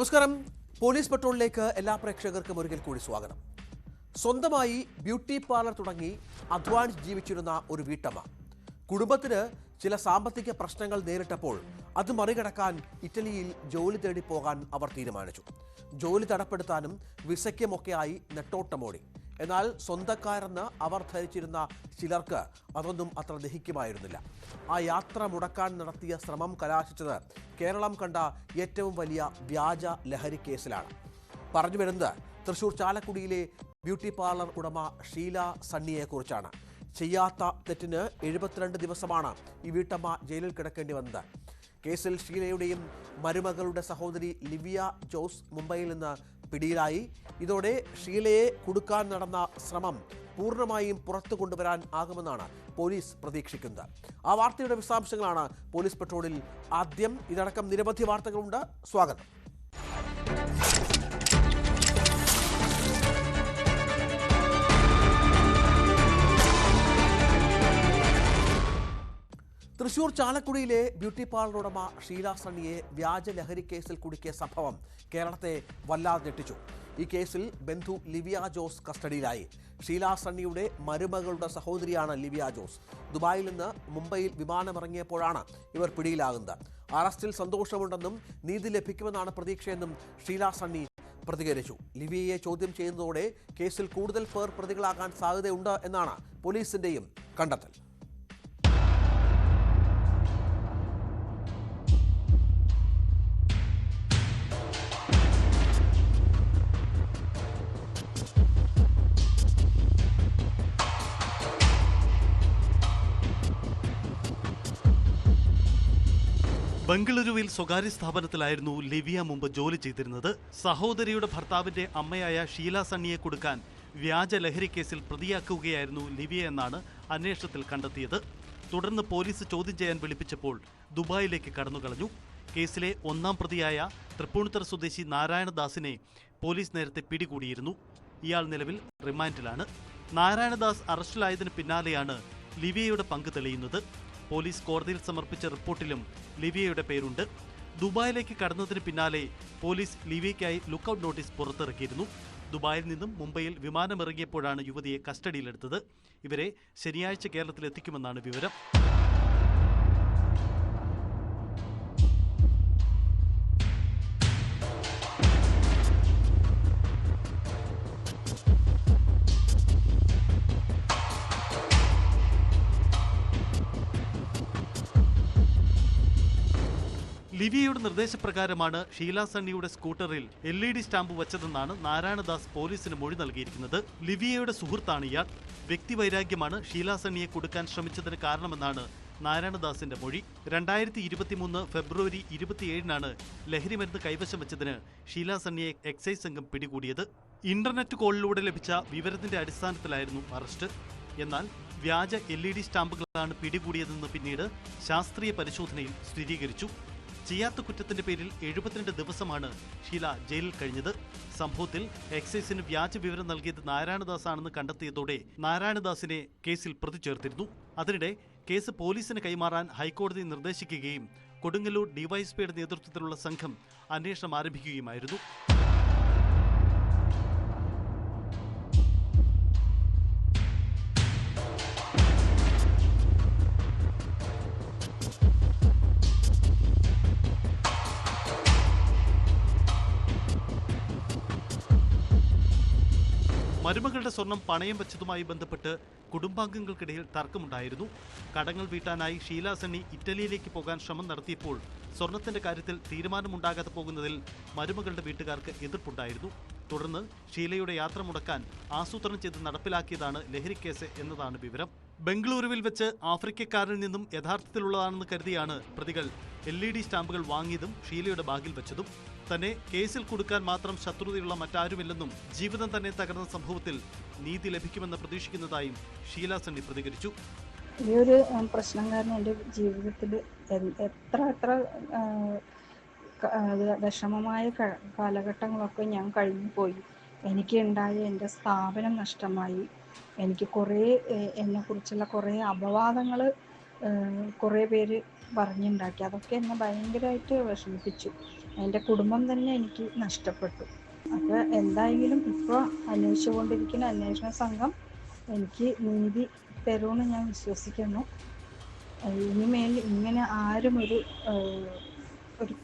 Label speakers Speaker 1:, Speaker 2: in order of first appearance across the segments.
Speaker 1: നമസ്കാരം. പോലീസ് പെട്രോളിലേക്ക് എല്ലാ പ്രേക്ഷകർക്കും ഒരിക്കൽ കൂടി സ്വാഗതം. സ്വന്തമായി ബ്യൂട്ടി പാർലർ തുടങ്ങി അധ്വാനിച്ച് ജീവിച്ചിരുന്ന ഒരു വീട്ടമ്മ കുടുംബത്തിന് ചില സാമ്പത്തിക പ്രശ്നങ്ങൾ നേരിട്ടപ്പോൾ അത് മറികടക്കാൻ ഇറ്റലിയിൽ ജോലി തേടി പോകാൻ അവർ തീരുമാനിച്ചു. ജോലി തടപ്പെടുത്താനും വിസയ്ക്കുമൊക്കെയായി നെട്ടോട്ടമോടി. എന്നാൽ സ്വന്തക്കാരെന്ന് അവർ ധരിച്ചിരുന്ന ചിലർക്ക് അതൊന്നും അത്ര ദഹിക്കുമായിരുന്നില്ല. ആ യാത്ര മുടക്കാൻ നടത്തിയ ശ്രമം കലാശിച്ചത് കേരളം കണ്ട ഏറ്റവും വലിയ വ്യാജ ലഹരി കേസിലാണ്. പറഞ്ഞു വരുന്നത് തൃശൂർ ചാലക്കുടിയിലെ ബ്യൂട്ടി പാർലർ ഉടമ ഷീല സണ്ണിയെക്കുറിച്ചാണ്. ചെയ്യാത്ത തെറ്റിന് 72 ദിവസമാണ് ഈ വീട്ടമ്മ ജയിലിൽ കിടക്കേണ്ടി വന്നത്. കേസിൽ ഷീലയുടെയും മരുമകളുടെ സഹോദരി ലിവിയ ജോസ് മുംബൈയിൽ നിന്ന് പിടിയിലായി. ഇതോടെ ഷീലയെ കുടുക്കാൻ നടന്ന ശ്രമം പൂർണ്ണമായും പുറത്തു കൊണ്ടുവരാൻ ആകുമെന്നാണ് പോലീസ് പ്രതീക്ഷിക്കുന്നത്. ആ വാർത്തയുടെ വിശദാംശങ്ങളാണ് പോലീസ് പെട്രോളിൽ. ആദ്യം ഇതടക്കം നിരവധി വാർത്തകളുണ്ട്. സ്വാഗതം. തൃശൂർ ചാലക്കുടിയിലെ ബ്യൂട്ടി പാർലർ ഉടമ ഷീല സണ്ണിയെ വ്യാജ ലഹരി കേസിൽ കുടുക്കിയ സംഭവം കേരളത്തെ വല്ലാതെ ഞെട്ടിച്ചു. ഈ കേസിൽ ബന്ധു ലിവിയ ജോസ് കസ്റ്റഡിയിലായി. ഷീല സണ്ണിയുടെ മരുമകളുടെ സഹോദരിയാണ് ലിവിയ ജോസ്. ദുബായിൽ നിന്ന് മുംബൈയിൽ വിമാനമിറങ്ങിയപ്പോഴാണ് ഇവർ പിടിയിലാകുന്നത്. അറസ്റ്റിൽ സന്തോഷമുണ്ടെന്നും നീതി ലഭിക്കുമെന്നാണ് പ്രതീക്ഷയെന്നും ഷീല സണ്ണി പ്രതികരിച്ചു. ലിവിയയെ ചോദ്യം ചെയ്യുന്നതോടെ കേസിൽ കൂടുതൽ പേർ പ്രതികളാകാൻ സാധ്യതയുണ്ട് എന്നാണ് പോലീസിന്റെയും കണ്ടെത്തൽ.
Speaker 2: ബംഗളൂരുവിൽ സ്വകാര്യ സ്ഥാപനത്തിലായിരുന്നു ലിവിയ മുമ്പ് ജോലി ചെയ്തിരുന്നത്. സഹോദരിയുടെ ഭർത്താവിന്റെ അമ്മയായ ഷീല സണ്ണിയെ കൊടുക്കാൻ വ്യാജ ലഹരി കേസിൽ പ്രതിയാക്കുകയായിരുന്നു ലിവിയ എന്നാണ് അന്വേഷണത്തിൽ കണ്ടെത്തിയത്. തുടർന്ന് പോലീസ് ചോദ്യം ചെയ്യാൻ വിളിപ്പിച്ചപ്പോൾ ദുബായിലേക്ക് കടന്നുകളഞ്ഞു. കേസിലെ ഒന്നാം പ്രതിയായ തൃപ്പൂണിത്തുറ സ്വദേശി നാരായണദാസിനെ പോലീസ് നേരത്തെ പിടികൂടിയിരുന്നു. ഇയാൾ നിലവിൽ റിമാൻഡിലാണ്. നാരായണദാസ് അറസ്റ്റിലായതിനു പിന്നാലെയാണ് ലിവിയയുടെ പങ്ക് തെളിയുന്നത്. പോലീസ് കോടതിയിൽ സമർപ്പിച്ച റിപ്പോർട്ടിലും ലിവിയയുടെ പേരുണ്ട്. ദുബായിലേക്ക് കടന്നതിന് പിന്നാലെ പോലീസ് ലിവിയയ്ക്കായി ലുക്കൌട്ട് നോട്ടീസ് പുറത്തിറക്കിയിരുന്നു. ദുബായിൽ നിന്നും മുംബൈയിൽ വിമാനമിറങ്ങിയപ്പോഴാണ് യുവതിയെ കസ്റ്റഡിയിലെടുത്തത്. ഇവരെ ശനിയാഴ്ച കേരളത്തിലെത്തിക്കുമെന്നാണ് വിവരം. ലിവിയയുടെ നിർദ്ദേശപ്രകാരമാണ് ഷീല സണ്ണിയുടെ സ്കൂട്ടറിൽ LED സ്റ്റാമ്പ് വച്ചതെന്നാണ് നാരായണദാസ് പോലീസിന് മൊഴി നൽകിയിരിക്കുന്നത്. ലിവിയയുടെ സുഹൃത്താണ് ഇയാൾ. വ്യക്തിവൈരാഗ്യമാണ് ഷീല സണ്ണിയെ കൊടുക്കാൻ ശ്രമിച്ചതിന് കാരണമെന്നാണ് നാരായണദാസിന്റെ മൊഴി. 2023 ഫെബ്രുവരി 27-നാണ് ലഹരിമരുന്ന് കൈവശം വെച്ചതിന് ഷീല സണ്ണിയെ എക്സൈസ് സംഘം പിടികൂടിയത്. ഇന്റർനെറ്റ് കോളിലൂടെ ലഭിച്ച വിവരത്തിന്റെ അടിസ്ഥാനത്തിലായിരുന്നു അറസ്റ്റ്. എന്നാൽ വ്യാജ LED സ്റ്റാമ്പുകളാണ് പിടികൂടിയതെന്ന് പിന്നീട് ശാസ്ത്രീയ പരിശോധനയിൽ സ്ഥിരീകരിച്ചു. ചെയ്യാത്ത കുറ്റത്തിന്റെ പേരിൽ 72 ദിവസമാണ് ഷീല ജയിലിൽ കഴിഞ്ഞത്. സംഭവത്തിൽ എക്സൈസിന് വ്യാജ വിവരം നൽകിയത് നാരായണദാസ് ആണെന്ന് കണ്ടെത്തിയതോടെ നാരായണദാസിനെ കേസിൽ പ്രതി ചേർത്തിരുന്നു. അതിനിടെ കേസ് പോലീസിന് കൈമാറാൻ ഹൈക്കോടതി നിർദ്ദേശിക്കുകയും കൊടുങ്ങല്ലൂർ ഡിവൈഎസ്പിയുടെ നേതൃത്വത്തിലുള്ള സംഘം അന്വേഷണം ആരംഭിക്കുകയുമായിരുന്നു. മരുമകളുടെ സ്വർണം പണയം വെച്ചതുമായി ബന്ധപ്പെട്ട് കുടുംബാംഗങ്ങൾക്കിടയിൽ തർക്കമുണ്ടായിരുന്നു. കടങ്ങൾ വീട്ടാനായി ഷീല സണ്ണി ഇറ്റലിയിലേക്ക് പോകാൻ ശ്രമം നടത്തിയപ്പോൾ സ്വർണത്തിന്റെ കാര്യത്തിൽ തീരുമാനമുണ്ടാകാതെ പോകുന്നതിൽ മരുമകളുടെ വീട്ടുകാർക്ക് എതിർപ്പുണ്ടായിരുന്നു. തുടർന്ന് ഷീലയുടെ യാത്ര മുടക്കാൻ ആസൂത്രണം ചെയ്ത് നടപ്പിലാക്കിയതാണ് ലഹരിക്കേസ് എന്നതാണ് വിവരം. ബംഗളൂരുവിൽ വെച്ച് ആഫ്രിക്കക്കാരിൽ നിന്നും യഥാർത്ഥത്തിലുള്ളതാണെന്ന് കരുതിയാണ് പ്രതികൾ LED സ്റ്റാമ്പുകൾ വാങ്ങിയതും ഷീലയുടെ ബാഗിൽ വെച്ചതും. തന്നെ കേസിൽ കൊടുക്കാൻ മാത്രം ശത്രുതയുള്ള മറ്റാരുമില്ലെന്നും ജീവിതം തന്നെ തകർന്ന സംഭവത്തിൽ നീതി ലഭിക്കുമെന്ന് പ്രതീക്ഷിക്കുന്നതായും ഷീല സണ്ണി പ്രതികരിച്ചു.
Speaker 3: ഈ ഒരു പ്രശ്നം കാരണം എൻ്റെ ജീവിതത്തിൽ എത്ര വിഷമമായ കാലഘട്ടങ്ങളൊക്കെ ഞാൻ കഴിഞ്ഞു പോയി. എനിക്ക് ഉണ്ടായ എൻ്റെ സ്ഥാപനം നഷ്ടമായി. എനിക്ക് എന്നെക്കുറിച്ചുള്ള കുറേ അപവാദങ്ങൾ കുറേ പേര് പറഞ്ഞുണ്ടാക്കി. അതൊക്കെ എന്നെ ഭയങ്കരമായിട്ട് വിഷമിപ്പിച്ചു. എൻ്റെ കുടുംബം തന്നെ എനിക്ക് നഷ്ടപ്പെട്ടു. അപ്പോൾ എന്തായാലും ഇപ്പോൾ അന്വേഷിച്ചുകൊണ്ടിരിക്കുന്ന അന്വേഷണ സംഘം എനിക്ക് നീതി തരുമെന്ന് ഞാൻ വിശ്വസിക്കുന്നു. ഇനിമേൽ ഇങ്ങനെ ആരും ഒരു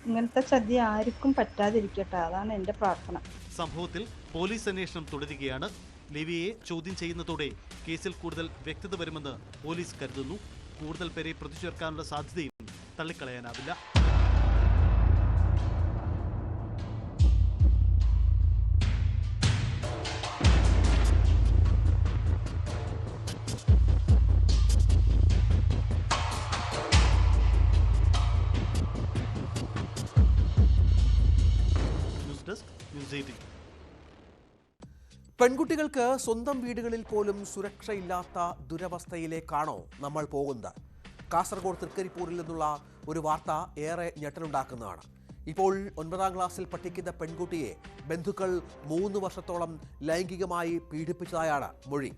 Speaker 3: ഇങ്ങനത്തെ ചതി ആർക്കും പറ്റാതിരിക്കട്ടെ, അതാണ് എൻ്റെ പ്രാർത്ഥന.
Speaker 2: സംഭവത്തിൽ പോലീസ് അന്വേഷണം തുടരുകയാണ്. ലിവിയെ ചോദ്യം ചെയ്യുന്നതോടെ കേസിൽ കൂടുതൽ വ്യക്തത വരുമെന്ന് പോലീസ് കരുതുന്നു. കൂടുതൽ പേരെ പ്രതി ചേർക്കാനുള്ള സാധ്യതയും തള്ളിക്കളയാനാവില്ല. News desk news 18.
Speaker 1: പെൺകുട്ടികൾക്ക് സ്വന്തം വീടുകളിൽ പോലും സുരക്ഷയില്ലാത്ത ദുരവസ്ഥയിലേക്കാണോ നമ്മൾ പോകുന്നത്? കാസർഗോഡ് തൃക്കരിപ്പൂരിൽ നിന്നുള്ള ഒരു വാർത്ത ഏറെ ഞെട്ടലുണ്ടാക്കുന്നതാണ്. ഇപ്പോൾ 9ാം ക്ലാസ്സിൽ പഠിക്കുന്ന പെൺകുട്ടിയെ ബന്ധുക്കൾ 3 വർഷത്തോളം ലൈംഗികമായി പീഡിപ്പിച്ചതായാണ് മൊഴി.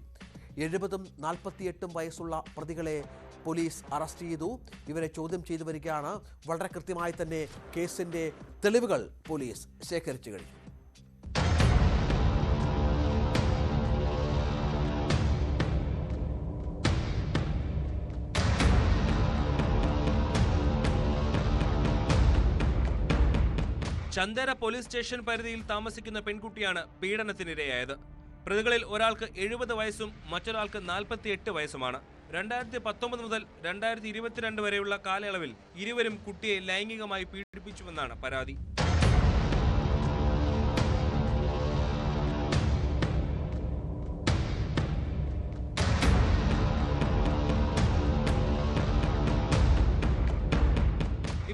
Speaker 1: 70ഉം 48ഉം വയസ്സുള്ള പ്രതികളെ പോലീസ് അറസ്റ്റ് ചെയ്തു. ഇവരെ ചോദ്യം ചെയ്തു വരികയാണ്. വളരെ കൃത്യമായി തന്നെ കേസിന്റെ തെളിവുകൾ പോലീസ് ശേഖരിച്ചു കഴിഞ്ഞു.
Speaker 4: ചന്ദേര പോലീസ് സ്റ്റേഷൻ പരിധിയിൽ താമസിക്കുന്ന പെൺകുട്ടിയാണ് പീഡനത്തിനിരയായത്. പ്രതികളിൽ ഒരാൾക്ക് 70 വയസ്സും മറ്റൊരാൾക്ക് 48 വയസ്സുമാണ്. 2019 മുതൽ 2022 വരെയുള്ള കാലയളവിൽ ഇരുവരും കുട്ടിയെ ലൈംഗികമായി പീഡിപ്പിച്ചുവെന്നാണ് പരാതി.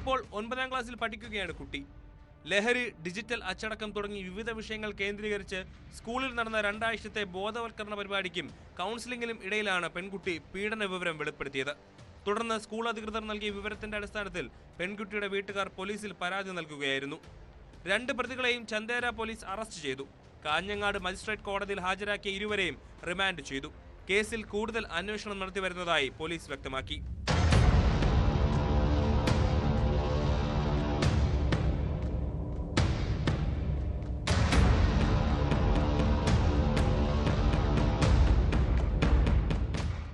Speaker 4: ഇപ്പോൾ 9ാം ക്ലാസ്സിൽ പഠിക്കുകയാണ് കുട്ടി. ലഹരി, ഡിജിറ്റൽ അച്ചടക്കം തുടങ്ങി വിവിധ വിഷയങ്ങൾ കേന്ദ്രീകരിച്ച് സ്കൂളിൽ നടന്ന 2 ആഴ്ചത്തെ ബോധവൽക്കരണ പരിപാടിക്കും കൗൺസിലിംഗിനും ഇടയിലാണ് പെൺകുട്ടി പീഡന വിവരം വെളിപ്പെടുത്തിയത്. തുടർന്ന് സ്കൂൾ അധികൃതർ നൽകിയ വിവരത്തിന്റെ അടിസ്ഥാനത്തിൽ പെൺകുട്ടിയുടെ വീട്ടുകാർ പോലീസിൽ പരാതി നൽകുകയായിരുന്നു. 2 പ്രതികളെയും ചന്ദേര പോലീസ് അറസ്റ്റ് ചെയ്തു. കാഞ്ഞങ്ങാട് മജിസ്ട്രേറ്റ് കോടതിയിൽ ഹാജരാക്കിയ ഇരുവരെയും റിമാൻഡ് ചെയ്തു. കേസിൽ കൂടുതൽ അന്വേഷണം നടത്തിവരുന്നതായി പോലീസ് വ്യക്തമാക്കി.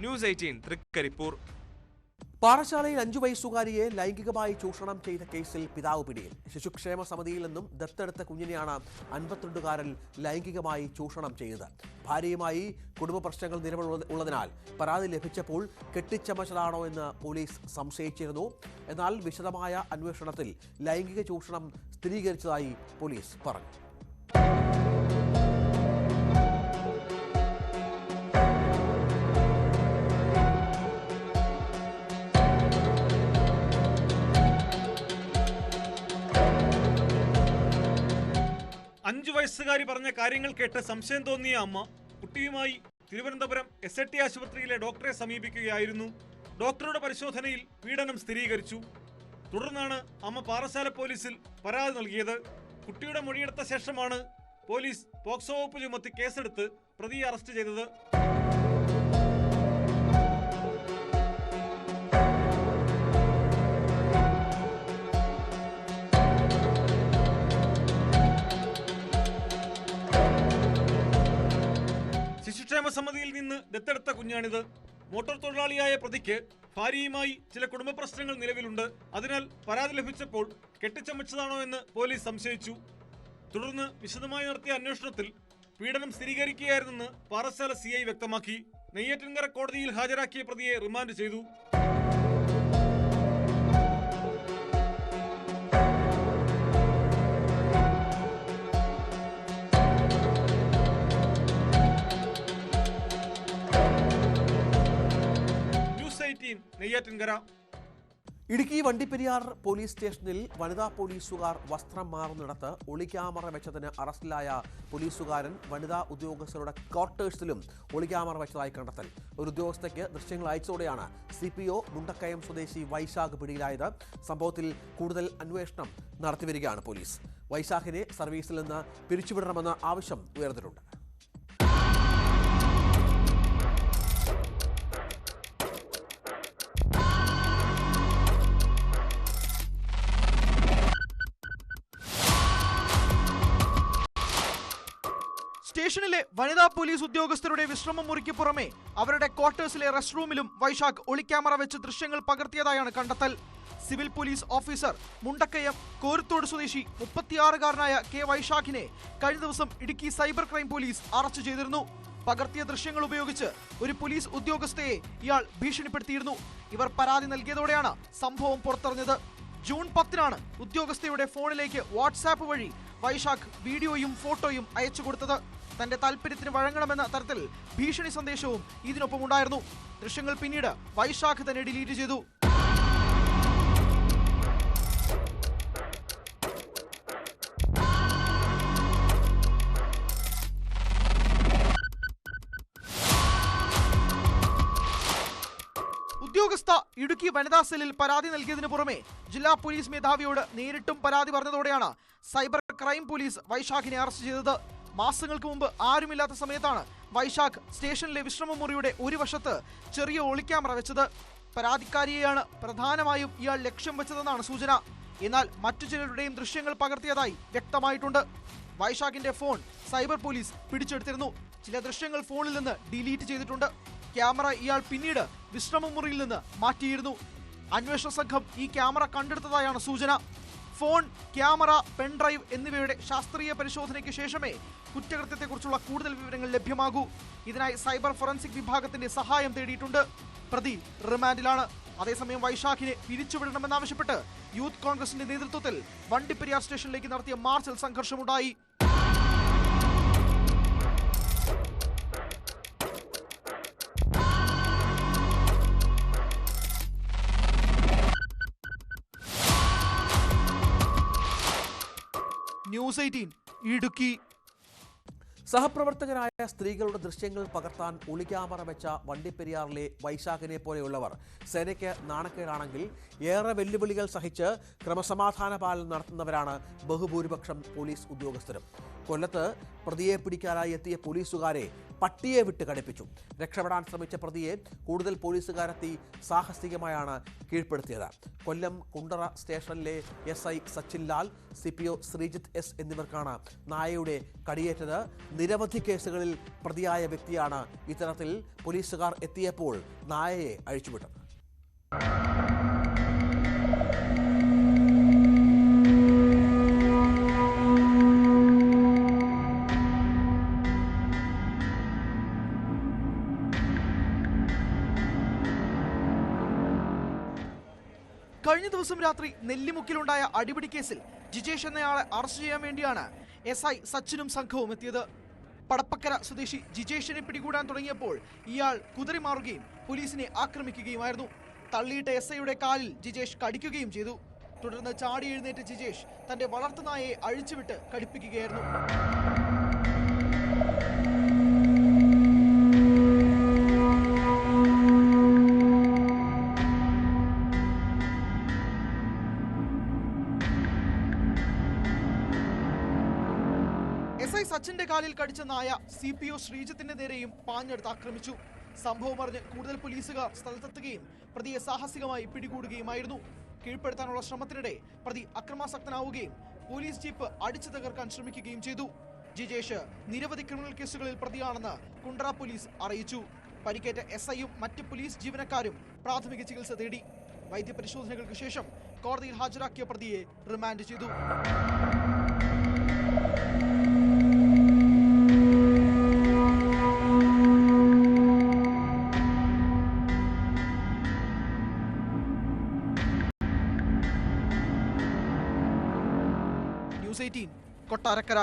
Speaker 4: ന്യൂസ് 18 തൃക്കരിപ്പൂർ.
Speaker 1: പാറശാലയിൽ 5 വയസ്സുകാരിയെ ലൈംഗികമായി ചൂഷണം ചെയ്ത കേസിൽ പിതാവ് പിടിയിൽ. ശിശുക്ഷേമ സമിതിയിൽ നിന്നും ദത്തെടുത്ത കുഞ്ഞിനെയാണ് 52കാരൻ ലൈംഗികമായി ചൂഷണം ചെയ്തത്. ഭാര്യയുമായി കുടുംബ പ്രശ്നങ്ങൾ നിലവിലുള്ളതിനാൽ പരാതി ലഭിച്ചപ്പോൾ കെട്ടിച്ചമച്ചതാണോ എന്ന് പോലീസ് സംശയിച്ചിരുന്നു. എന്നാൽ വിശദമായ അന്വേഷണത്തിൽ ലൈംഗിക ചൂഷണം സ്ഥിരീകരിച്ചതായി പോലീസ് പറഞ്ഞു.
Speaker 5: വയസ്സുകാരി പറഞ്ഞ കാര്യങ്ങൾ കേട്ട് സംശയം തോന്നിയ അമ്മ കുട്ടിയുമായി തിരുവനന്തപുരം SAT ആശുപത്രിയിലെ ഡോക്ടറെ സമീപിക്കുകയായിരുന്നു. ഡോക്ടറുടെ പരിശോധനയിൽ പീഡനം സ്ഥിരീകരിച്ചു. തുടർന്നാണ് അമ്മ പാറശാല പോലീസിൽ പരാതി നൽകിയത്. കുട്ടിയുടെ മൊഴിയെടുത്ത ശേഷമാണ് പോലീസ് പോക്സോ വകുപ്പ് ചുമത്തി കേസെടുത്ത് പ്രതിയെ അറസ്റ്റ് ചെയ്തത്. ശിശുക്ഷേമ സമിതിയിൽ നിന്ന് ദത്തെടുത്ത കുഞ്ഞാണിത്. മോട്ടോർ തൊഴിലാളിയായ പ്രതിക്ക് ഭാര്യയുമായി ചില കുടുംബ പ്രശ്നങ്ങൾ നിലവിലുണ്ട്. അതിനാൽ പരാതി ലഭിച്ചപ്പോൾ കെട്ടിച്ചമച്ചതാണോ എന്ന് പോലീസ് സംശയിച്ചു. തുടർന്ന് വിശദമായി നടത്തിയ അന്വേഷണത്തിൽ പീഡനം സ്ഥിരീകരിക്കുകയായിരുന്നെന്ന് പാറശാല CI വ്യക്തമാക്കി. നെയ്യാറ്റിൻകര കോടതിയിൽ ഹാജരാക്കിയ പ്രതിയെ റിമാൻഡ് ചെയ്തു. നെയ്യാറ്റിൻകര.
Speaker 1: ഇടുക്കി വണ്ടിപ്പെരിയാർ പോലീസ് സ്റ്റേഷനിൽ വനിതാ പോലീസുകാർ വസ്ത്രം മാറുന്നിടത്ത് ഒളിക്യാമറ വെച്ചതിന് അറസ്റ്റിലായ പോലീസുകാരൻ വനിതാ ഉദ്യോഗസ്ഥരുടെ ക്വാർട്ടേഴ്സിലും ഒളിക്യാമറ വെച്ചതായി കണ്ടെത്തൽ. ഒരു ഉദ്യോഗസ്ഥയ്ക്ക് ദൃശ്യങ്ങൾ അയച്ചതോടെയാണ് CPO മുണ്ടക്കയം സ്വദേശി വൈശാഖ് പിടിയിലായത്. സംഭവത്തിൽ കൂടുതൽ അന്വേഷണം നടത്തിവരികയാണ് പോലീസ്. വൈശാഖിനെ സർവീസിൽ നിന്ന് പിരിച്ചുവിടണമെന്ന ആവശ്യം ഉയർന്നിട്ടുണ്ട്.
Speaker 6: സ്റ്റേഷനിലെ വനിതാ പോലീസ് ഉദ്യോഗസ്ഥരുടെ വിശ്രമ മുറിക്ക് പുറമെ അവരുടെ ക്വാർട്ടേഴ്സിലെ റെസ്റ്റ് റൂമിലും വൈശാഖ് ഒളിക്യാമറ വെച്ച് ദൃശ്യങ്ങൾ പകർത്തിയതായാണ് കണ്ടെത്തൽ. Civil police officer Mundakkayam Koruthodu സ്വദേശി 36-കാരനായ കെ വൈശാഖിനെ കഴിഞ്ഞ ദിവസം Idukki cyber crime police arrest ചെയ്തിരുന്നു. പകർത്തിയ ദൃശ്യങ്ങൾ ഉപയോഗിച്ച് ഒരു പോലീസ് ഉദ്യോഗസ്ഥയെ ഇയാൾ ഭീഷണിപ്പെടുത്തിയിരുന്നു. ഇവർ പരാതി നൽകിയതോടെയാണ് സംഭവം പുറത്തറിഞ്ഞത്. ജൂൺ 10-നാണ് ഉദ്യോഗസ്ഥയുടെ ഫോണിലേക്ക് വാട്സാപ്പ് വഴി വൈശാഖ് വീഡിയോയും ഫോട്ടോയും അയച്ചു കൊടുത്തത്. തന്റെ താല്പര്യത്തിന് വഴങ്ങണമെന്ന തരത്തിൽ ഭീഷണി സന്ദേശവും ഇതിനൊപ്പം ഉണ്ടായിരുന്നു. ദൃശ്യങ്ങൾ പിന്നീട് വൈശാഖ് തന്നെ ഡിലീറ്റ് ചെയ്തു. ഉദ്യോഗസ്ഥ ഇടുക്കി വനിതാ സെല്ലിൽ പരാതി നൽകിയതിനു പുറമെ ജില്ലാ പോലീസ് മേധാവിയോട് നേരിട്ടും പരാതി പറഞ്ഞതോടെയാണ് സൈബർ ക്രൈം പോലീസ് വൈശാഖിനെ അറസ്റ്റ് ചെയ്തത്. മാസങ്ങൾക്ക് മുമ്പ് ആരുമില്ലാത്ത സമയത്താണ് വൈശാഖ് സ്റ്റേഷനിലെ വിശ്രമ മുറിയുടെ ഒരു വശത്ത് ചെറിയ ഒളിക്യാമറ വെച്ചത്. പരാതിക്കാരിയെയാണ് പ്രധാനമായും ഇയാൾ ലക്ഷ്യം വെച്ചതെന്നാണ് സൂചന. എന്നാൽ മറ്റു ചിലരുടെയും ദൃശ്യങ്ങൾ പകർത്തിയതായി വ്യക്തമായിട്ടുണ്ട്. വൈശാഖിന്റെ ഫോൺ സൈബർ പോലീസ് പിടിച്ചെടുത്തിരുന്നു. ചില ദൃശ്യങ്ങൾ ഫോണിൽ നിന്ന് ഡിലീറ്റ് ചെയ്തിട്ടുണ്ട്. ക്യാമറ ഇയാൾ പിന്നീട് വിശ്രമ മുറിയിൽ നിന്ന് മാറ്റിയിരുന്നു. അന്വേഷണ സംഘം ഈ ക്യാമറ കണ്ടെടുത്തതായാണ് സൂചന. ഫോൺ, ക്യാമറ, പെൻഡ്രൈവ് എന്നിവയുടെ ശാസ്ത്രീയ പരിശോധനയ്ക്ക് ശേഷമേ കുറ്റകൃത്യത്തെക്കുറിച്ചുള്ള കൂടുതൽ വിവരങ്ങൾ ലഭ്യമാകൂ. ഇതിനായി സൈബർ ഫോറൻസിക് വിഭാഗത്തിന്റെ സഹായം തേടിയിട്ടുണ്ട്. പ്രതി റിമാൻഡിലാണ്. അതേസമയം വൈശാഖിനെ പിരിച്ചുവിടണമെന്നാവശ്യപ്പെട്ട് യൂത്ത് കോൺഗ്രസിന്റെ നേതൃത്വത്തിൽ വണ്ടിപ്പെരിയാർ സ്റ്റേഷനിലേക്ക് നടത്തിയ മാർച്ചിൽ സംഘർഷമുണ്ടായി. ന്യൂസ് 18 ഇടുക്കി.
Speaker 1: സഹപ്രവർത്തകരായ സ്ത്രീകളുടെ ദൃശ്യങ്ങൾ പകർത്താൻ ഒളിക്യാമറ വെച്ച വണ്ടിപ്പെരിയാറിലെ വൈശാഖിനെ പോലെയുള്ളവർ സേനയ്ക്ക് നാണക്കേടാണെങ്കിൽ ഏറെ വെല്ലുവിളികൾ സഹിച്ച് ക്രമസമാധാന പാലനം നടത്തുന്നവരാണ് ബഹുഭൂരിപക്ഷം പോലീസ് ഉദ്യോഗസ്ഥരും. കൊല്ലത്ത് പ്രതിയെ പിടിക്കാനായി എത്തിയ പോലീസുകാരെ പട്ടിയെ വിട്ട് കടിപ്പിച്ചു. രക്ഷപ്പെടാൻ ശ്രമിച്ച പ്രതിയെ കൂടുതൽ പോലീസുകാരെത്തി സാഹസികമായാണ് കീഴ്പ്പെടുത്തിയത്. കൊല്ലം കുണ്ടറ സ്റ്റേഷനിലെ SI Sachin Lal, CPO Sreejith S എന്നിവർക്കാണ് നായയുടെ കടിയേറ്റത്. നിരവധി കേസുകളിൽ പ്രതിയായ വ്യക്തിയാണ് ഇത്തരത്തിൽ പോലീസുകാർ എത്തിയപ്പോൾ നായയെ അഴിച്ചുവിട്ടത്.
Speaker 6: കഴിഞ്ഞ ദിവസം രാത്രി നെല്ലിമുക്കിലുണ്ടായ അടിപിടി കേസിൽ ജിജേഷ് എന്നയാളെ അറസ്റ്റ് ചെയ്യാൻ വേണ്ടിയാണ് SI സച്ചിനും സംഘവും എത്തിയത്. പടപ്പക്കര സ്വദേശി ജിജേഷിനെ പിടികൂടാൻ തുടങ്ങിയപ്പോൾ ഇയാൾ കുതറിമാറുകയും പോലീസിനെ ആക്രമിക്കുകയുമായിരുന്നു. തള്ളിയിട്ട SIയുടെ കാലിൽ ജിജേഷ് കടിക്കുകയും ചെയ്തു. തുടർന്ന് ചാടി എഴുന്നേറ്റ ജിജേഷ് തന്റെ വളർത്തുനായയെ അഴിച്ചുവിട്ട് കടിപ്പിക്കുകയായിരുന്നു. SI സച്ചിന്റെ കാലിൽ കടിച്ച നായ CPO ശ്രീജിത്തിന്റെ നേരെയും പാഞ്ഞെടുത്ത് ആക്രമിച്ചു. സംഭവം അറിഞ്ഞ് കൂടുതൽ പോലീസുകാർ സ്ഥലത്തെത്തുകയും പ്രതിയെ സാഹസികമായി പിടികൂടുകയുമായിരുന്നു. കീഴ്പ്പെടുത്താനുള്ള ശ്രമത്തിനിടെ പ്രതി അക്രമാസക്തനാവുകയും പോലീസ് ജീപ്പ് അടിച്ചു തകർക്കാൻ ശ്രമിക്കുകയും ചെയ്തു. ജിജേഷ് നിരവധി ക്രിമിനൽ കേസുകളിൽ പ്രതിയാണെന്ന് കുണ്ടറ പോലീസ് അറിയിച്ചു. പരിക്കേറ്റ SIയും മറ്റ് പോലീസ് ജീവനക്കാരും പ്രാഥമിക ചികിത്സ തേടി. വൈദ്യപരിശോധനകൾക്ക് ശേഷം കോടതിയിൽ ഹാജരാക്കിയ പ്രതിയെ റിമാൻഡ് ചെയ്തു. ന്യൂസ് 18 കൊട്ടാരക്കര.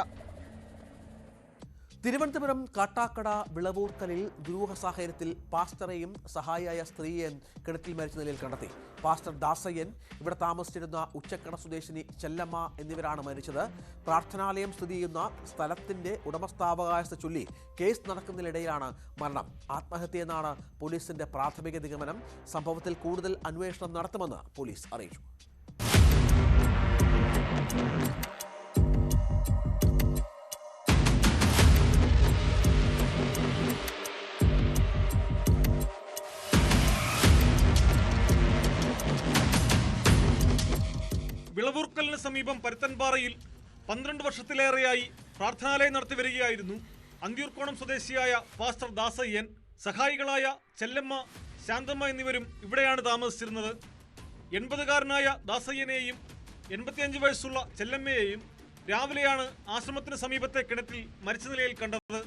Speaker 1: തിരുവനന്തപുരം കാട്ടാക്കട വിളവൂർക്കലിൽ ദുരൂഹ സാഹചര്യത്തിൽ പാസ്റ്ററെയും സഹായിയായ സ്ത്രീയെയും കിണറ്റിൽ മരിച്ച നിലയിൽ കണ്ടെത്തി. പാസ്റ്റർ ദാസയ്യൻ, ഇവിടെ താമസിച്ചിരുന്ന ഉച്ചക്കട സ്വദേശിനി ചെല്ലമ്മ എന്നിവരാണ് മരിച്ചത്. പ്രാർത്ഥനാലയം സ്ഥിതി ചെയ്യുന്ന സ്ഥലത്തിന്റെ ഉടമസ്ഥാവകാശത്തെ ചൊല്ലി കേസ് നടക്കുന്നതിനിടയിലാണ് മരണം. ആത്മഹത്യയെന്നാണ് പോലീസിന്റെ പ്രാഥമിക നിഗമനം. സംഭവത്തിൽ കൂടുതൽ അന്വേഷണം നടത്തുമെന്ന് പോലീസ് അറിയിച്ചു.
Speaker 5: വിളവൂർക്കലിന് സമീപം പരുത്തൻപാറയിൽ 12 വർഷത്തിലേറെയായി പ്രാർത്ഥനാലയം നടത്തി വരികയായിരുന്നു അന്തിയൂർക്കോണം സ്വദേശിയായ പാസ്റ്റർ ദാസയ്യൻ, സഹായികളായ ചെല്ലമ്മ, ശാന്തമ്മ എന്നിവരും ഇവിടെയാണ് താമസിച്ചിരുന്നത്. 80-കാരനായ ദാസയ്യനെയും 85 വയസ്സുള്ള ചെല്ലമ്മയെയും രാവിലെയാണ് ആശ്രമത്തിന് സമീപത്തെ കിണറ്റിൽ മരിച്ച നിലയിൽ കണ്ടത്.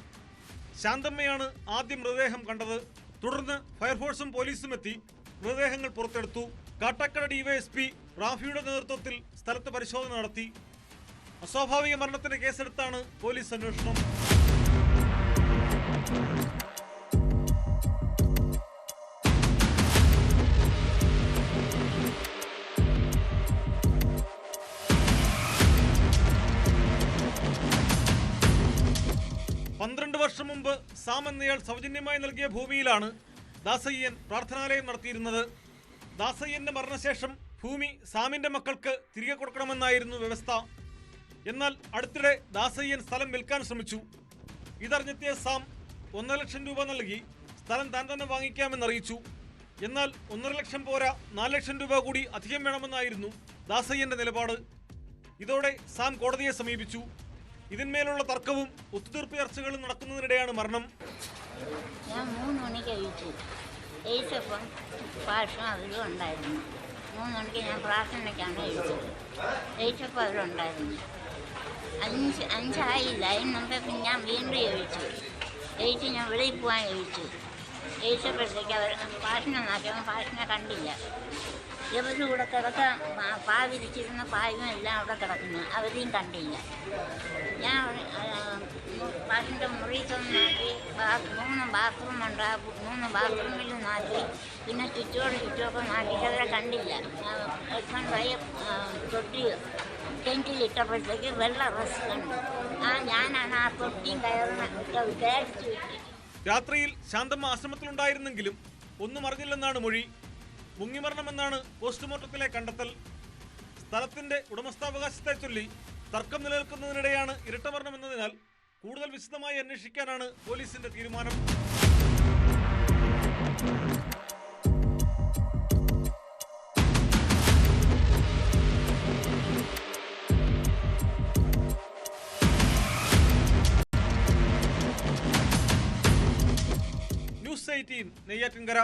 Speaker 5: ശാന്തമ്മയാണ് ആദ്യം മൃതദേഹം കണ്ടത്. തുടർന്ന് ഫയർഫോഴ്സും പോലീസും എത്തി മൃതദേഹങ്ങൾ പുറത്തെടുത്തു. കാട്ടാക്കട ഡിവൈഎസ്പി റാഫിയുടെ നേതൃത്വത്തിൽ സ്ഥലത്ത് പരിശോധന നടത്തി. അസ്വാഭാവിക മരണത്തിന് കേസെടുത്താണ് പോലീസ് അന്വേഷണം. വർഷം മുമ്പ് സാം എന്നയാൾ സൗജന്യമായി നൽകിയ ഭൂമിയിലാണ് ദാസയ്യൻ പ്രാർത്ഥനാലയം നടത്തിയിരുന്നത്. ദാസയ്യന്റെ മരണശേഷം ഭൂമി സാമിന്റെ മക്കൾക്ക് തിരികെ കൊടുക്കണമെന്നായിരുന്നു വ്യവസ്ഥ. എന്നാൽ അടുത്തിടെ ദാസയ്യൻ സ്ഥലം വിൽക്കാൻ ശ്രമിച്ചു. ഇതറിഞ്ഞെത്തിയ സാം 1.5 ലക്ഷം രൂപ നൽകി സ്ഥലം താൻ തന്നെ വാങ്ങിക്കാമെന്നറിയിച്ചു. എന്നാൽ 1.5 ലക്ഷം പോരാ, 4 ലക്ഷം രൂപ കൂടി അധികം വേണമെന്നായിരുന്നു ദാസയ്യന്റെ നിലപാട്. ഇതോടെ സാം കോടതിയെ സമീപിച്ചു. ഇതിന്മേലുള്ള തർക്കവും ഒത്തുതീർപ്പ് ചർച്ചകളും നടക്കുന്നതിനിടെയാണ് മരണം.
Speaker 7: ഞാൻ 3 മണിക്ക് കഴിച്ചു. കഴിച്ചപ്പം ഭക്ഷണം അതിലും ഉണ്ടായിരുന്നു. 3 മണിക്ക് ഞാൻ പ്രാർത്ഥനയ്ക്കാണ് കഴിച്ചത്. കഴിച്ചപ്പോൾ അതിലുണ്ടായിരുന്നു. 5 ആയില്ല. അതിന് മുമ്പേ പിന്നെ ഞാൻ വീണ്ടും കഴിച്ച് ഞാൻ വെളിയിൽ പോകാൻ കഴിച്ചപ്പോഴത്തേക്ക് അവർ ഭക്ഷണം നോക്കിയപ്പോൾ ഭക്ഷണം കണ്ടില്ല. ഇവരും കൂടെ കിടക്കാൻ പാവിരിച്ചിരുന്ന പായും എല്ലാം അവിടെ കിടക്കുന്നു. അവരെയും കണ്ടില്ല. ഞാൻ പാട്ടിൻ്റെ മുറിയിലൊന്ന് നോക്കി. 3 ബാത്റൂമുണ്ട്. 3 ബാത്റൂമിൽ നോക്കി. പിന്നെ ചുറ്റുമൊക്കെ നോക്കിയിട്ട് അവരെ കണ്ടില്ല. ഇപ്പം വയ്യ തൊട്ടി കിണറ്റിലിട്ടപ്പോഴത്തേക്ക് വെള്ള ഡ്രസ്സ് കണ്ടു. ഞാനാണ് ആ തൊട്ടിയും കയറിച്ചു വിട്ടു.
Speaker 5: രാത്രിയിൽ ശാന്തമ്മ ആശ്രമത്തിലുണ്ടായിരുന്നെങ്കിലും ഒന്നും അറിഞ്ഞില്ലെന്നാണ് മൊഴി. മുങ്ങിമരണമെന്നാണ് പോസ്റ്റ്മോർട്ടത്തിലെ കണ്ടെത്തൽ. സ്ഥലത്തിന്റെ ഉടമസ്ഥാവകാശത്തെ ചൊല്ലി തർക്കം നിലനിൽക്കുന്നതിനിടെയാണ് ഇരട്ടമരണമെന്നതിനാൽ കൂടുതൽ വിശദമായി അന്വേഷിക്കാനാണ് പോലീസിന്റെ തീരുമാനം. ന്യൂസ് 18 നെയ്യാറ്റിൻകര.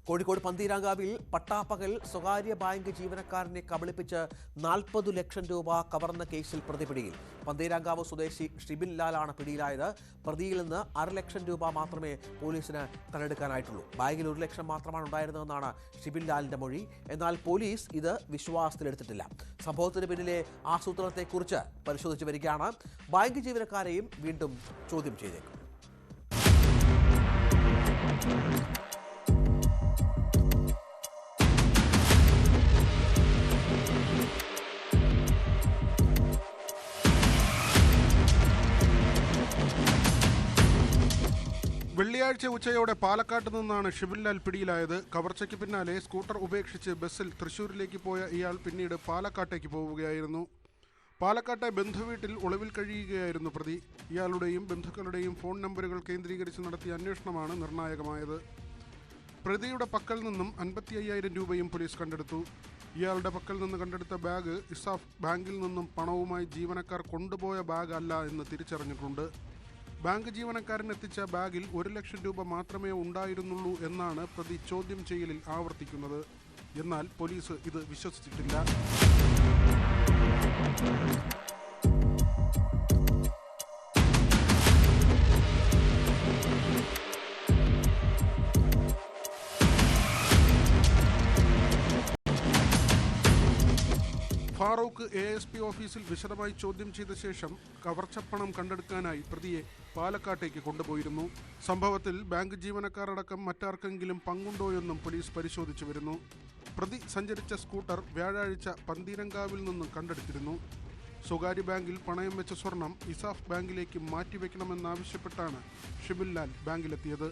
Speaker 1: കോഴിക്കോട് പന്തീരാങ്കാവിൽ പട്ടാപ്പകൽ സ്വകാര്യ ബാങ്ക് ജീവനക്കാരനെ കബളിപ്പിച്ച് 40 ലക്ഷം രൂപ കവർന്ന കേസിൽ പ്രതി പിടിയിൽ. പന്തീരാങ്കാവ് സ്വദേശി ഷിബിൻ ലാലാണ് പിടിയിലായത്. പ്രതിയിൽ നിന്ന് 1/2 ലക്ഷം രൂപ മാത്രമേ പോലീസിന് കണ്ടെടുക്കാനായിട്ടുള്ളൂ. ബാഗിൽ 1 ലക്ഷം മാത്രമാണ് ഉണ്ടായിരുന്നതെന്നാണ് ഷിബിൻ ലാലിന്റെ മൊഴി. എന്നാൽ പോലീസ് ഇത് വിശ്വാസത്തിലെടുത്തിട്ടില്ല. സംഭവത്തിന് പിന്നിലെ ആസൂത്രണത്തെക്കുറിച്ച് പരിശോധിച്ചു വരികയാണ്. ബാങ്ക് ജീവനക്കാരെയും വീണ്ടും ചോദ്യം ചെയ്തേക്കും.
Speaker 8: വെള്ളിയാഴ്ച ഉച്ചയോടെ പാലക്കാട്ട് നിന്നാണ് ഷിബിൻ ലാൽ പിടിയിലായത്. കവർച്ചയ്ക്ക് പിന്നാലെ സ്കൂട്ടർ ഉപേക്ഷിച്ച് ബസ്സിൽ തൃശൂരിലേക്ക് പോയ ഇയാൾ പിന്നീട് പാലക്കാട്ടേക്ക് പോവുകയായിരുന്നു. പാലക്കാട്ടെ ബന്ധുവീട്ടിൽ ഒളിവിൽ കഴിയുകയായിരുന്നു പ്രതി. ഇയാളുടെയും ബന്ധുക്കളുടെയും ഫോൺ നമ്പറുകൾ കേന്ദ്രീകരിച്ച് നടത്തിയ അന്വേഷണമാണ് നിർണായകമായത്. പ്രതിയുടെ പക്കൽ നിന്നും 55,000 രൂപയും പോലീസ് കണ്ടെടുത്തു. ഇയാളുടെ പക്കൽ നിന്ന് കണ്ടെടുത്ത ബാഗ് ഇസാഫ് ബാങ്കിൽ നിന്നും പണവുമായി ജീവനക്കാർ കൊണ്ടുപോയ ബാഗ് അല്ല എന്ന് തിരിച്ചറിഞ്ഞിട്ടുണ്ട്. ബാങ്ക് ജീവനക്കാരൻ എത്തിച്ച ബാഗിൽ 1 ലക്ഷം രൂപ മാത്രമേ ഉണ്ടായിരുന്നുള്ളൂ എന്നാണ് പ്രതി ചോദ്യം ചെയ്യലിൽ ആവർത്തിക്കുന്നത്. എന്നാൽ പോലീസ് ഇത് വിശ്വസിച്ചിട്ടില്ല. ഫാറൂഖ് ASP ഓഫീസിൽ വിശദമായി ചോദ്യം ചെയ്ത ശേഷം കവർച്ചപ്പണം കണ്ടെടുക്കാനായി പ്രതിയെ പാലക്കാട്ടേക്ക് കൊണ്ടുപോയിരുന്നു. സംഭവത്തിൽ ബാങ്ക് ജീവനക്കാരടക്കം മറ്റാർക്കെങ്കിലും പങ്കുണ്ടോയെന്നും പോലീസ് പരിശോധിച്ചു വരുന്നു. പ്രതി സഞ്ചരിച്ച സ്കൂട്ടർ വ്യാഴാഴ്ച പന്തീരങ്കാവിൽ നിന്നും കണ്ടെടുത്തിരുന്നു. സ്വകാര്യ ബാങ്കിൽ പണയം വെച്ച സ്വർണം ഇസാഫ് ബാങ്കിലേക്ക് മാറ്റിവെക്കണമെന്നാവശ്യപ്പെട്ടാണ് ഷിബിൻ ലാൽ ബാങ്കിലെത്തിയത്.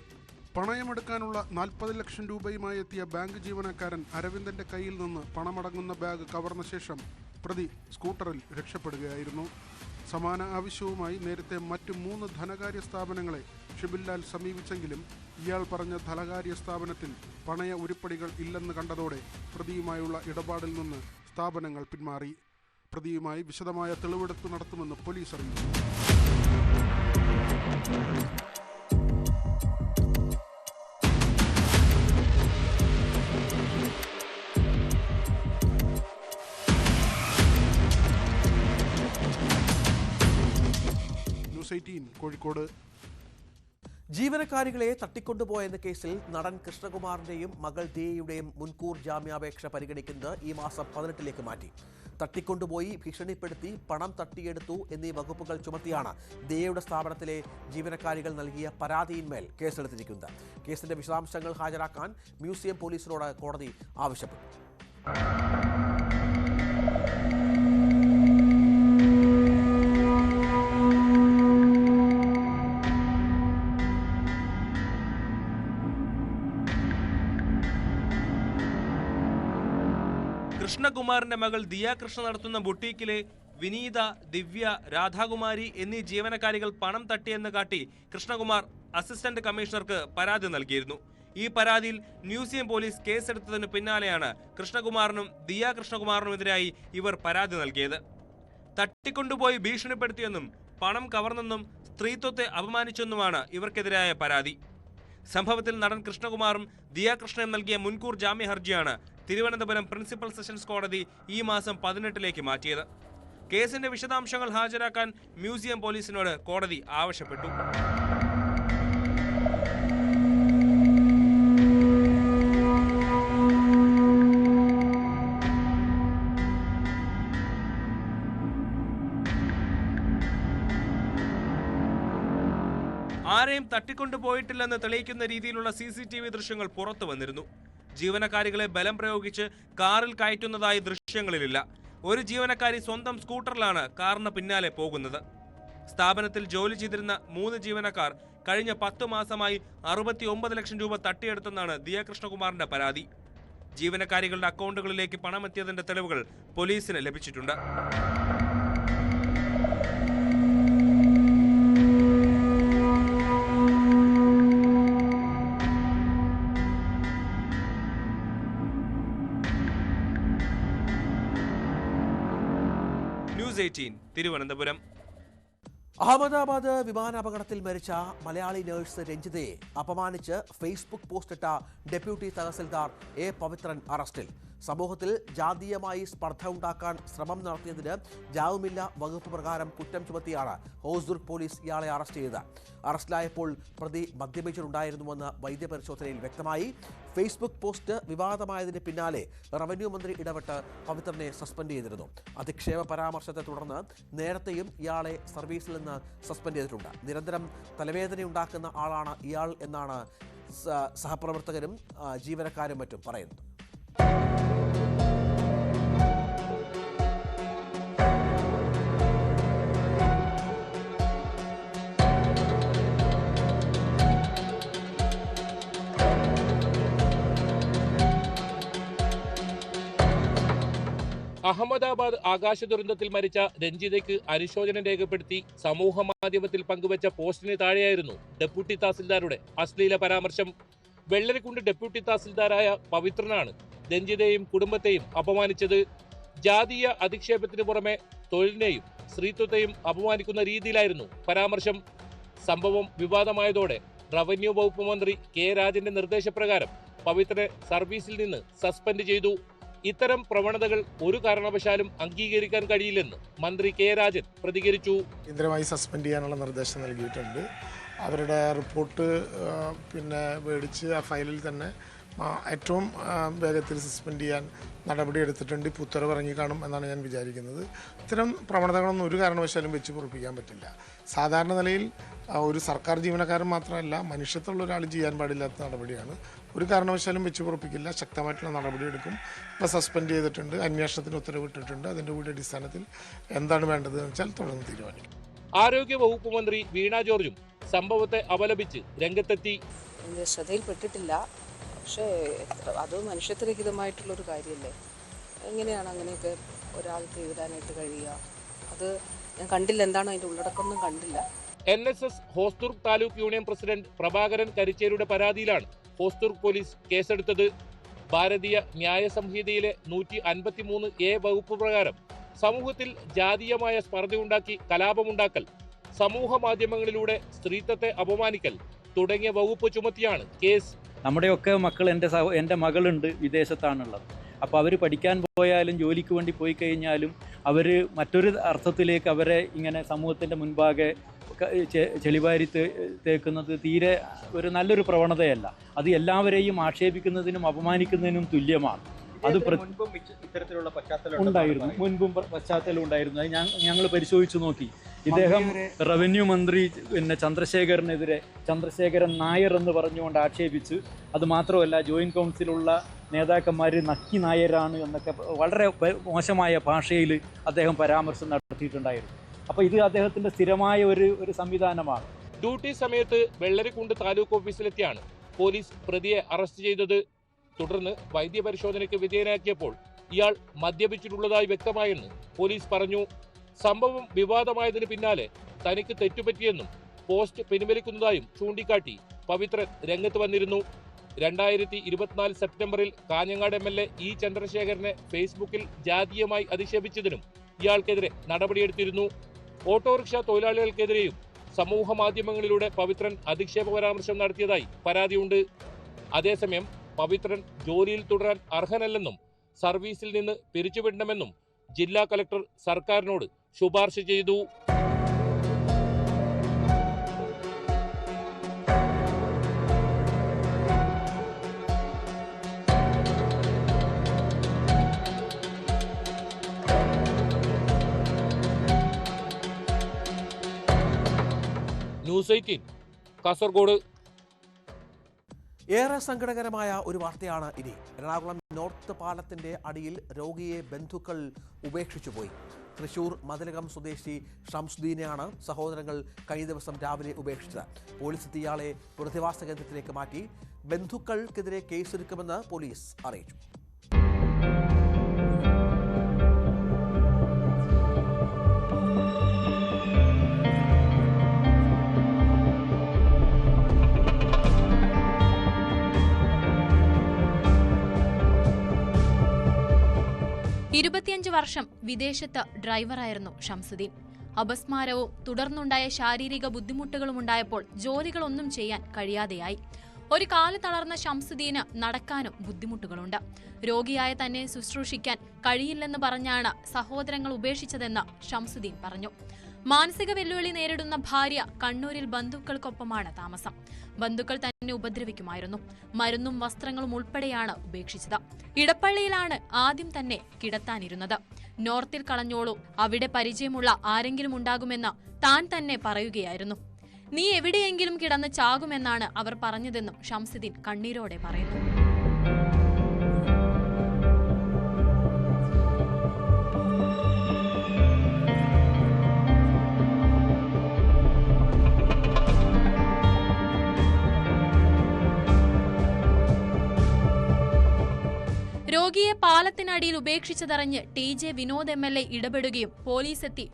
Speaker 8: പണയമെടുക്കാനുള്ള 40 ലക്ഷം രൂപയുമായി എത്തിയ ബാങ്ക് ജീവനക്കാരൻ അരവിന്ദന്റെ കയ്യിൽ നിന്ന് പണമടങ്ങുന്ന ബാഗ് കവർന്ന ശേഷം പ്രതി സ്കൂട്ടറിൽ രക്ഷപ്പെടുകയായിരുന്നു. സമാന ആവശ്യവുമായി നേരത്തെ മറ്റ് 3 ധനകാര്യ സ്ഥാപനങ്ങളെ ഷിബിൻ ലാൽ സമീപിച്ചെങ്കിലും ഇയാൾ പറഞ്ഞ ധനകാര്യ സ്ഥാപനത്തിൽ പണയ ഉരുപ്പടികൾ ഇല്ലെന്ന് കണ്ടതോടെ പ്രതിയുമായുള്ള ഇടപാടിൽ നിന്ന് സ്ഥാപനങ്ങൾ പിന്മാറി. പ്രതിയുമായി വിശദമായ തെളിവെടുപ്പ് നടത്തുമെന്ന് പോലീസ് അറിയിച്ചു. ന്യൂസ് 18 കോഴിക്കോട്.
Speaker 1: ജീവനക്കാരികളെ തട്ടിക്കൊണ്ടുപോയെന്ന കേസിൽ നടൻ കൃഷ്ണകുമാറിന്റെയും മകൾ ദിയയുടെയും മുൻകൂർ ജാമ്യാപേക്ഷ പരിഗണിക്കുന്നത് ഈ മാസം 18-ലേക്ക് മാറ്റി. തട്ടിക്കൊണ്ടുപോയി, ഭീഷണിപ്പെടുത്തി, പണം തട്ടിയെടുത്തു എന്നീ വകുപ്പുകൾ ചുമത്തിയാണ് ദിയയുടെ സ്ഥാപനത്തിലെ ജീവനക്കാരികൾ നൽകിയ പരാതിയിന്മേൽ കേസെടുത്തിരിക്കുന്നത്. കേസിന്റെ വിശദാംശങ്ങൾ ഹാജരാക്കാൻ മ്യൂസിയം പോലീസിനോട് കോടതി ആവശ്യപ്പെട്ടു.
Speaker 4: കൃഷ്ണകുമാറിന്റെ മകൾ ദിയ കൃഷ്ണ നടത്തുന്ന ബുട്ടീക്കിലെ വിനീത, ദിവ്യ, രാധാകുമാരി എന്നീ ജീവനക്കാരികൾ പണം തട്ടിയെന്ന് കാട്ടി കൃഷ്ണകുമാർ അസിസ്റ്റന്റ് കമ്മീഷണർക്ക് പരാതി നൽകിയിരുന്നു. ഈ പരാതിയിൽ മ്യൂസിയം പോലീസ് കേസെടുത്തതിന് പിന്നാലെയാണ് കൃഷ്ണകുമാറിനും ദിയ കൃഷ്ണകുമാറിനുമെതിരായി ഇവർ പരാതി നൽകിയത്. തട്ടിക്കൊണ്ടുപോയി ഭീഷണിപ്പെടുത്തിയെന്നും പണം കവർന്നെന്നും സ്ത്രീത്വത്തെ അപമാനിച്ചെന്നുമാണ് ഇവർക്കെതിരായ പരാതി. സംഭവത്തിൽ നടൻ കൃഷ്ണകുമാറും ദിയ കൃഷ്ണയും നൽകിയ മുൻകൂർ ജാമ്യ ഹർജിയാണ് തിരുവനന്തപുരം പ്രിൻസിപ്പൽ സെഷൻസ് കോടതി ഈ മാസം 18-ലേക്ക് മാറ്റിയത്. കേസിന്റെ വിശദാംശങ്ങൾ ഹാജരാക്കാൻ മ്യൂസിയം പോലീസിനോട് കോടതി ആവശ്യപ്പെട്ടു. ആരെയും തട്ടിക്കൊണ്ടുപോയിട്ടില്ലെന്ന് തെളിയിക്കുന്ന രീതിയിലുള്ള CCTV ദൃശ്യങ്ങൾ പുറത്തു വന്നിരുന്നു. ജീവനക്കാരികളെ ബലം പ്രയോഗിച്ച് കാറിൽ കയറ്റുന്നതായി ദൃശ്യങ്ങളിലില്ല. ഒരു ജീവനക്കാരി സ്വന്തം സ്കൂട്ടറിലാണ് കാറിന് പിന്നാലെ പോകുന്നത്. സ്ഥാപനത്തിൽ ജോലി ചെയ്തിരുന്ന 3 ജീവനക്കാർ കഴിഞ്ഞ 10 മാസമായി 69 ലക്ഷം രൂപ തട്ടിയെടുത്തെന്നാണ് ദിയ കൃഷ്ണകുമാറിന്റെ പരാതി. ജീവനക്കാരികളുടെ അക്കൗണ്ടുകളിലേക്ക് പണമെത്തിയതിന്റെ തെളിവുകൾ പോലീസിന് ലഭിച്ചിട്ടുണ്ട്. ന്യൂസ് 18 തിരുവനന്തപുരം.
Speaker 1: അഹമ്മദാബാദ് വിമാനാപകടത്തിൽ മരിച്ച മലയാളി നഴ്സ് രഞ്ജിതയെ അപമാനിച്ച് ഫേസ്ബുക്ക് പോസ്റ്റിട്ട ഡെപ്യൂട്ടി തഹസിൽദാർ എ പവിത്രൻ അറസ്റ്റിൽ. സമൂഹത്തിൽ ജാതീയമായി സ്പർദ്ധ ഉണ്ടാക്കാൻ ശ്രമം നടത്തിയതിന് ജാമ്യമില്ല വകുപ്പ് പ്രകാരം കുറ്റം ചുമത്തിയാണ് ഹോസ്ദുർഗ് പോലീസ് ഇയാളെ അറസ്റ്റ് ചെയ്തത്. അറസ്റ്റിലായപ്പോൾ പ്രതി മദ്യപിച്ചിട്ടുണ്ടായിരുന്നുവെന്ന് വൈദ്യപരിശോധനയിൽ വ്യക്തമായി. ഫേസ്ബുക്ക് പോസ്റ്റ് വിവാദമായതിന് പിന്നാലെ റവന്യൂ മന്ത്രി ഇടപെട്ട് പവിത്രനെ സസ്പെൻഡ് ചെയ്തിരുന്നു. അധിക്ഷേപ പരാമർശത്തെ തുടർന്ന് നേരത്തെയും ഇയാളെ സർവീസിൽ നിന്ന് സസ്പെൻഡ് ചെയ്തിട്ടുണ്ട്. നിരന്തരം തലവേദനയുണ്ടാക്കുന്ന ആളാണ് ഇയാൾ എന്നാണ് സഹപ്രവർത്തകരും ജീവനക്കാരും മറ്റും പറയുന്നത്.
Speaker 9: അഹമ്മദാബാദ് ആകാശ ദുരന്തത്തിൽ മരിച്ച രഞ്ജിതയ്ക്ക് അനുശോചനം രേഖപ്പെടുത്തി സമൂഹ മാധ്യമത്തിൽ പങ്കുവച്ച പോസ്റ്റിന് താഴെയായിരുന്നു ഡെപ്യൂട്ടി തഹസിൽദാരുടെ അശ്ലീല പരാമർശം. വെള്ളരിക്കുണ്ട് ഡെപ്യൂട്ടി തഹസിൽദാരായ പവിത്രനാണ് രഞ്ജിതയെയും കുടുംബത്തെയും അപമാനിച്ചത്. ജാതീയ അധിക്ഷേപത്തിന് പുറമെ തൊഴിലിനെയും സ്ത്രീത്വത്തെയും അപമാനിക്കുന്ന രീതിയിലായിരുന്നു പരാമർശം. സംഭവം വിവാദമായതോടെ റവന്യൂ വകുപ്പ് മന്ത്രി കെ രാജന്റെ നിർദ്ദേശപ്രകാരം പവിത്രനെ സർവീസിൽ നിന്ന് സസ്പെൻഡ് ചെയ്തു. ഇത്തരം പ്രവണതകൾ ഒരു കാരണവശാലും അംഗീകരിക്കാൻ കഴിയില്ലെന്ന് മന്ത്രി കെ രാജൻ പ്രതികരിച്ചു.
Speaker 10: കേന്ദ്രമായി സസ്പെൻഡ് ചെയ്യാനുള്ള നിർദ്ദേശം നൽകിയിട്ടുണ്ട്. അവരുടെ റിപ്പോർട്ട് മേടിച്ച് ആ ഫയലിൽ തന്നെ ഏറ്റവും വേഗത്തിൽ സസ്പെൻഡ് ചെയ്യാൻ നടപടിയെടുത്തിട്ടുണ്ട്. ഇപ്പോൾ ഉത്തരവ് ഇറങ്ങി കാണും എന്നാണ് ഞാൻ വിചാരിക്കുന്നത്. ഇത്തരം പ്രവണതകളൊന്നും ഒരു കാരണവശാലും വെച്ച് പൊറുപ്പിക്കാൻ പറ്റില്ല. സാധാരണ നിലയിൽ ഒരു സർക്കാർ ജീവനക്കാരൻ മാത്രമല്ല, മനുഷ്യത്വമുള്ള ഒരാൾ ചെയ്യാൻ പാടില്ലാത്ത നടപടിയാണ്. ഒരു കാരണവശാലും വെച്ച് പൊറുപ്പിക്കില്ല. ശക്തമായിട്ടുള്ള നടപടിയെടുക്കും. ഇപ്പോൾ സസ്പെൻഡ് ചെയ്തിട്ടുണ്ട്. അന്വേഷണത്തിന് ഉത്തരവിട്ടിട്ടുണ്ട്. അതിൻ്റെ കൂടി അടിസ്ഥാനത്തിൽ എന്താണ് വേണ്ടതെന്ന് വെച്ചാൽ തുടർന്ന് തീരുമാനിക്കും.
Speaker 9: ആരോഗ്യ വകുപ്പ് മന്ത്രി വീണ ജോർജും സംഭവത്തെ അപലപിച്ച് രംഗത്തെത്തി.
Speaker 11: ശ്രദ്ധയിൽപ്പെട്ടിട്ടില്ല, പക്ഷേ അത് മനുഷ്യത്വരഹിതമായിട്ടുള്ളൊരു കാര്യമല്ലേ. എങ്ങനെയാണ് അങ്ങനെയൊക്കെ ഒരാൾക്ക് എഴുതാനായിട്ട് കഴിയുക? അത് ഞാൻ കണ്ടില്ല, എന്താണ് അതിൻ്റെ ഉള്ളടക്കമൊന്നും കണ്ടില്ല.
Speaker 9: NSS Hosdurg taluk union president Prabhakaran കരിച്ചേരിയുടെ പരാതിയിലാണ് ഹോസ്ദുർഗ് പോലീസ് കേസെടുത്തത്. ഭാരതീയ ന്യായ സംഹിതയിലെ 153A വകുപ്പ് പ്രകാരം സമൂഹത്തിൽ ജാതീയമായ സ്പർദ്ധയുണ്ടാക്കി കലാപമുണ്ടാക്കൽ, സമൂഹ മാധ്യമങ്ങളിലൂടെ സ്ത്രീത്വത്തെ അപമാനിക്കൽ തുടങ്ങിയ വകുപ്പ് ചുമത്തിയാണ് കേസ്.
Speaker 12: നമ്മുടെയൊക്കെ മക്കൾ എൻ്റെ മകളുണ്ട്, വിദേശത്താണുള്ളത്. അപ്പോൾ അവർ പഠിക്കാൻ പോയാലും ജോലിക്ക് വേണ്ടി പോയി കഴിഞ്ഞാലും അവർ മറ്റൊരു അർത്ഥത്തിലേക്ക് അവരെ ഇങ്ങനെ സമൂഹത്തിൻ്റെ മുൻപാകെ ചെളിവാരി തേക്കുന്നത് തീരെ ഒരു നല്ലൊരു പ്രവണതയല്ല. അത് എല്ലാവരെയും ആക്ഷേപിക്കുന്നതിനും അപമാനിക്കുന്നതിനും തുല്യമാണ്. അത് ഉണ്ടായിരുന്നു, മുൻപും പശ്ചാത്തലം ഉണ്ടായിരുന്നു. അത് ഞങ്ങൾ പരിശോധിച്ചു നോക്കി. ഇദ്ദേഹം റവന്യൂ മന്ത്രി ചന്ദ്രശേഖരനെതിരെ ചന്ദ്രശേഖരൻ നായർ എന്ന് പറഞ്ഞുകൊണ്ട് ആക്ഷേപിച്ച്, അത് മാത്രമല്ല ജോയിന്റ് കൗൺസിലുള്ള നേതാക്കന്മാർ നക്കി നായരാണ് എന്നൊക്കെ വളരെ മോശമായ ഭാഷയിൽ അദ്ദേഹം പരാമർശം നടത്തിയിട്ടുണ്ടായിരുന്നു. അപ്പോൾ ഇത് അദ്ദേഹത്തിൻ്റെ സ്ഥിരമായ ഒരു സംവിധാനമാണ്.
Speaker 9: ഡ്യൂട്ടി സമയത്ത് വെള്ളരിക്കുണ്ട് താലൂക്ക് ഓഫീസിലെത്തിയാണ് പോലീസ് പ്രതിയെ അറസ്റ്റ് ചെയ്തത്. തുടർന്ന് വൈദ്യപരിശോധനയ്ക്ക് വിധേയനാക്കിയപ്പോൾ ഇയാൾ മദ്യപിച്ചിട്ടുള്ളതായി വ്യക്തമായെന്ന് പോലീസ് പറഞ്ഞു. സംഭവം വിവാദമായതിന് പിന്നാലെ തനിക്ക് തെറ്റുപറ്റിയെന്നും പോസ്റ്റ് പിൻവലിക്കുന്നതായും ചൂണ്ടിക്കാട്ടി പവിത്രൻ രംഗത്ത് വന്നിരുന്നു. 2024 സെപ്റ്റംബറിൽ കാഞ്ഞങ്ങാട് MLA ഇ ചന്ദ്രശേഖരനെ ഫേസ്ബുക്കിൽ ജാതീയമായി അധിക്ഷേപിച്ചതിനും ഇയാൾക്കെതിരെ നടപടിയെടുത്തിരുന്നു. ഓട്ടോറിക്ഷ തൊഴിലാളികൾക്കെതിരെയും സമൂഹ മാധ്യമങ്ങളിലൂടെ പവിത്രൻ അധിക്ഷേപ പരാമർശം നടത്തിയതായി പരാതിയുണ്ട്. അതേസമയം പവിത്രൻ ജോലിയിൽ തുടരാൻ അർഹനല്ലെന്നും സർവീസിൽ നിന്ന് പിരിച്ചുവിടണമെന്നും ജില്ലാ കളക്ടർ സർക്കാരിനോട് ശുപാർശ ചെയ്തു. ന്യൂസ് 18 കാസർഗോഡ്.
Speaker 1: ഏറെ സങ്കടകരമായ ഒരു വാർത്തയാണ് ഇനി. എറണാകുളം നോർത്ത് പാലത്തിന്റെ അടിയിൽ രോഗിയെ ബന്ധുക്കൾ ഉപേക്ഷിച്ചുപോയി. തൃശൂർ മതിലകം സ്വദേശി ഷംസുദ്ദീനെയാണ് സഹോദരങ്ങൾ കഴിഞ്ഞ ദിവസം രാവിലെ ഉപേക്ഷിച്ചത്. പോലീസ് ഇയാളെ പുനരധിവാസ കേന്ദ്രത്തിലേക്ക് മാറ്റി. ബന്ധുക്കൾക്കെതിരെ കേസെടുക്കുമെന്ന് പോലീസ് അറിയിച്ചു.
Speaker 13: വർഷം വിദേശത്ത് ഡ്രൈവറായിരുന്നു ഷംസുദ്ദീൻ. അപസ്മാരവും തുടർന്നുണ്ടായ ശാരീരിക ബുദ്ധിമുട്ടുകളും ഉണ്ടായപ്പോൾ ജോലികളൊന്നും ചെയ്യാൻ കഴിയാതെയായി. ഒരു കാല് തളർന്ന ഷംസുദ്ദീന് നടക്കാനും ബുദ്ധിമുട്ടുകളുണ്ട്. രോഗിയായ തന്നെ ശുശ്രൂഷിക്കാൻ കഴിയില്ലെന്ന് പറഞ്ഞാണ് സഹോദരങ്ങൾ ഉപേക്ഷിച്ചതെന്ന് ഷംസുദ്ദീൻ പറഞ്ഞു. മാനസിക വെല്ലുവിളി നേരിടുന്ന ഭാര്യ കണ്ണൂരിൽ ബന്ധുക്കൾക്കൊപ്പമാണ് താമസം. ബന്ധുക്കൾ തന്നെ ഉപദ്രവിക്കുമായിരുന്നു. മരുന്നും വസ്ത്രങ്ങളും ഉൾപ്പെടെയാണ് ഉപേക്ഷിച്ചത്. ഇടപ്പള്ളിയിലാണ് ആദ്യം തന്നെ കിടത്താനിരുന്നത്. നോർത്തിൽ കളഞ്ഞോളൂ, അവിടെ പരിചയമുള്ള ആരെങ്കിലും ഉണ്ടാകുമെന്ന് താൻ തന്നെ പറയുകയായിരുന്നു. നീ എവിടെയെങ്കിലും കിടന്ന് ചാകുമെന്നാണ് അവർ പറഞ്ഞതെന്നും ഷംസുദ്ദീൻ കണ്ണീരോടെ പറയുന്നു. രോഗിയെ പാലത്തിനടിയിൽ ഉപേക്ഷിച്ചതറിഞ്ഞ് TJ വിനോദ് MLA ഇടപെടുകയും പോലീസെത്തി